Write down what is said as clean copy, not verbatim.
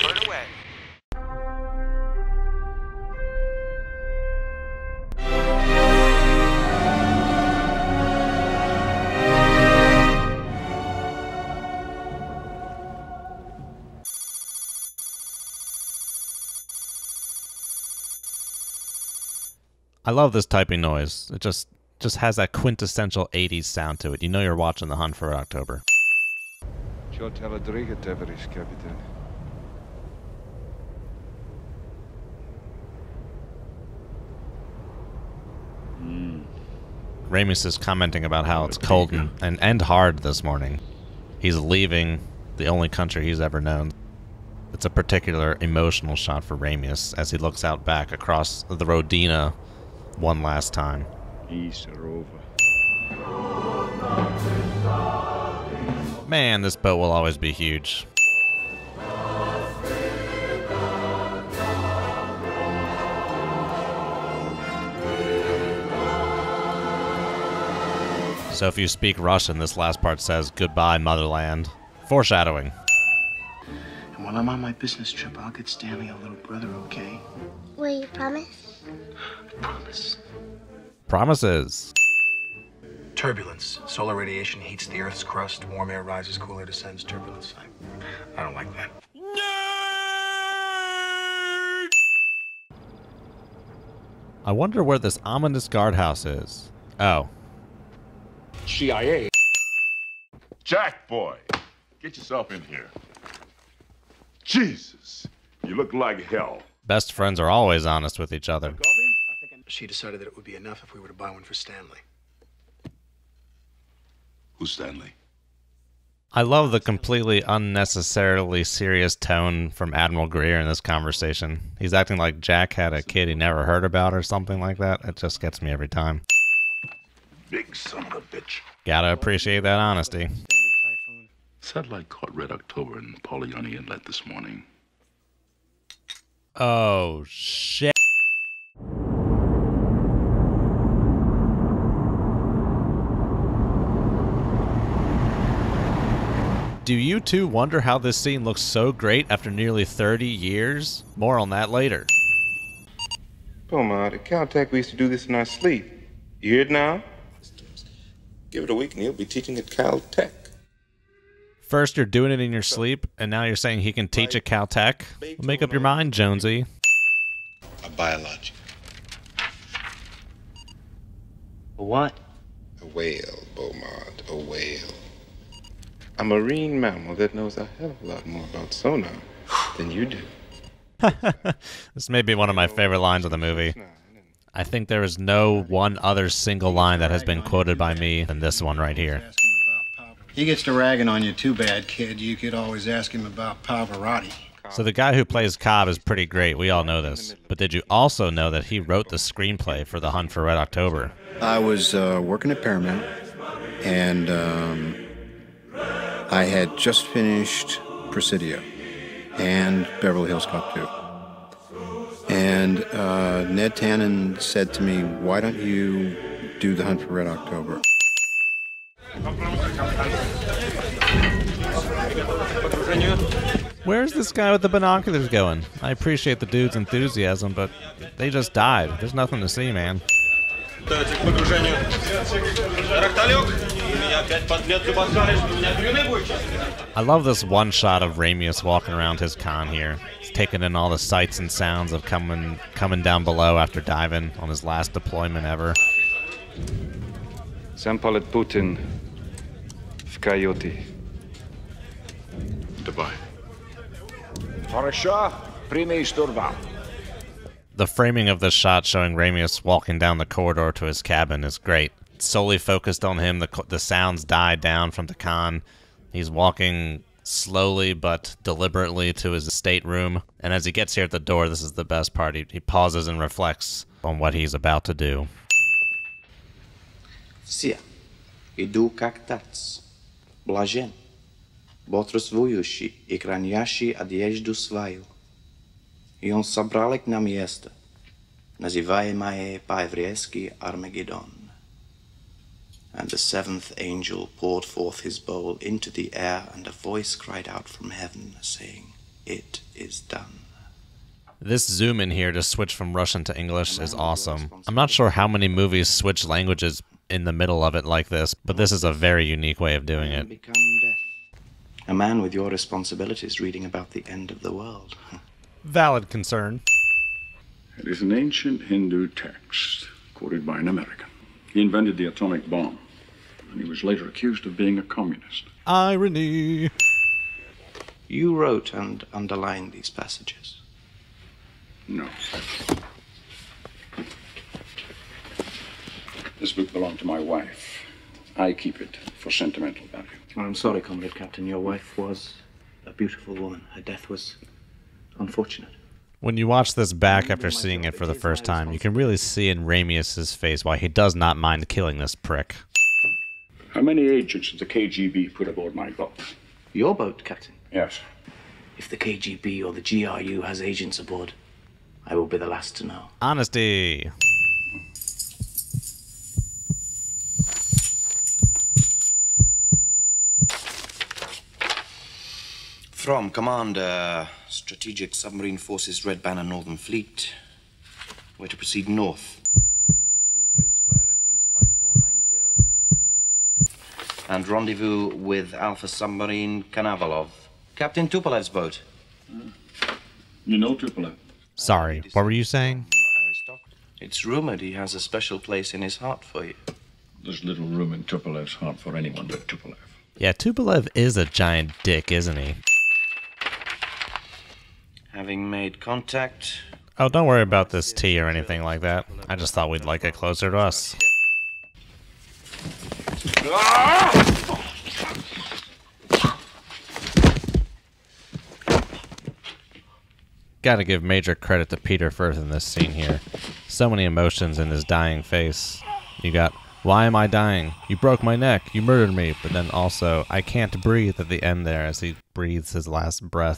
Burn away. I love this typing noise. It just has that quintessential 80s sound to it. You know you're watching The Hunt for Red October. Ramis is commenting about how it's cold and hard this morning. He's leaving the only country he's ever known. It's a particular emotional shot for Ramis as he looks out back across the Rodina one last time. Man, this boat will always be huge. So if you speak Russian, this last part says, "Goodbye, motherland." Foreshadowing. And while I'm on my business trip, I'll get Stanley a little brother, okay? Will you promise? I promise. Promises. Turbulence. Solar radiation heats the Earth's crust. Warm air rises, cool air descends. Turbulence. I don't like that. I wonder where this ominous guardhouse is. Oh. CIA. Jack boy, get yourself in here. Jesus, you look like hell. Best friends are always honest with each other. She decided that it would be enough if we were to buy one for Stanley. Who's Stanley? I love the completely unnecessarily serious tone from Admiral Greer in this conversation. He's acting like Jack had a kid he never heard about or something like that. It just gets me every time. Big son of a bitch. Gotta appreciate that honesty. Satellite caught Red October in Polyony Inlet this morning. Oh, shit. Do you two wonder how this scene looks so great after nearly 30 years? More on that later. Beaumont, at Caltech we used to do this in our sleep. You hear it now? Give it a week and you'll be teaching at Caltech. First you're doing it in your sleep, and now you're saying he can teach at Caltech? Well, make up your mind, Jonesy. A biologic. A what? A whale, Beaumont, a whale. A marine mammal that knows a hell of a lot more about sonar than you do. This may be one of my favorite lines of the movie. I think there is no one other single line that has been quoted by me than this one right here. He gets to ragging on you too bad, kid. You could always ask him about Pavarotti. So the guy who plays Cobb is pretty great. We all know this. But did you also know that he wrote the screenplay for The Hunt for Red October? I was working at Paramount, and I had just finished Presidio and Beverly Hills Cop 2. And Ned Tannen said to me, "Why don't you do The Hunt for Red October?" Where's this guy with the binoculars going? I appreciate the dude's enthusiasm, but they just died. There's nothing to see, man. I love this one shot of Ramius walking around his con here. He's taking in all the sights and sounds of coming down below after diving on his last deployment ever. Sampalet Putin в Coyote. Goodbye. The framing of this shot showing Ramius walking down the corridor to his cabin is great. It's solely focused on him. The sounds die down from the con. He's walking slowly but deliberately to his stateroom. And as he gets here at the door, this is the best part. He pauses and reflects on what he's about to do. Все, иду как тац, блажен, бодрствующий и хранящий одежду свою. И он собрал их на место, называемое по-еврейски Армагеддон. And the seventh angel poured forth his bowl into the air, and a voice cried out from heaven, saying, "It is done." This zoom in here to switch from Russian to English is awesome. I'm not sure how many movies switch languages in the middle of it like this, but this is a very unique way of doing it. Become death. A man with your responsibilities reading about the end of the world. Valid concern. It is an ancient Hindu text quoted by an American. He invented the atomic bomb, and he was later accused of being a communist. Irony. You wrote and underlined these passages. No. This book belonged to my wife. I keep it for sentimental value. I'm sorry, Comrade Captain. Your wife was a beautiful woman. Her death was unfortunate. When you watch this back after seeing it for the first time, you can really see in Ramius's face why he does not mind killing this prick. How many agents did the KGB put aboard my boat? Your boat, Captain? Yes. If the KGB or the GRU has agents aboard, I will be the last to know. Honesty. From Commander, Strategic Submarine Forces Red Banner Northern Fleet. We're to proceed north to Grid Square reference 5490. And rendezvous with Alpha Submarine Kanavalov. Captain Tupolev's boat. You know Tupolev? Sorry, what were you saying? It's rumored he has a special place in his heart for you. There's little room in Tupolev's heart for anyone but Tupolev. Yeah, Tupolev is a giant dick, isn't he? Having made contact... Oh, don't worry about this tea or anything like that. I just thought we'd like it closer to us. Gotta give major credit to Peter Firth in this scene here. So many emotions in his dying face. You got, why am I dying? You broke my neck. You murdered me. But then also, I can't breathe at the end there as he breathes his last breath.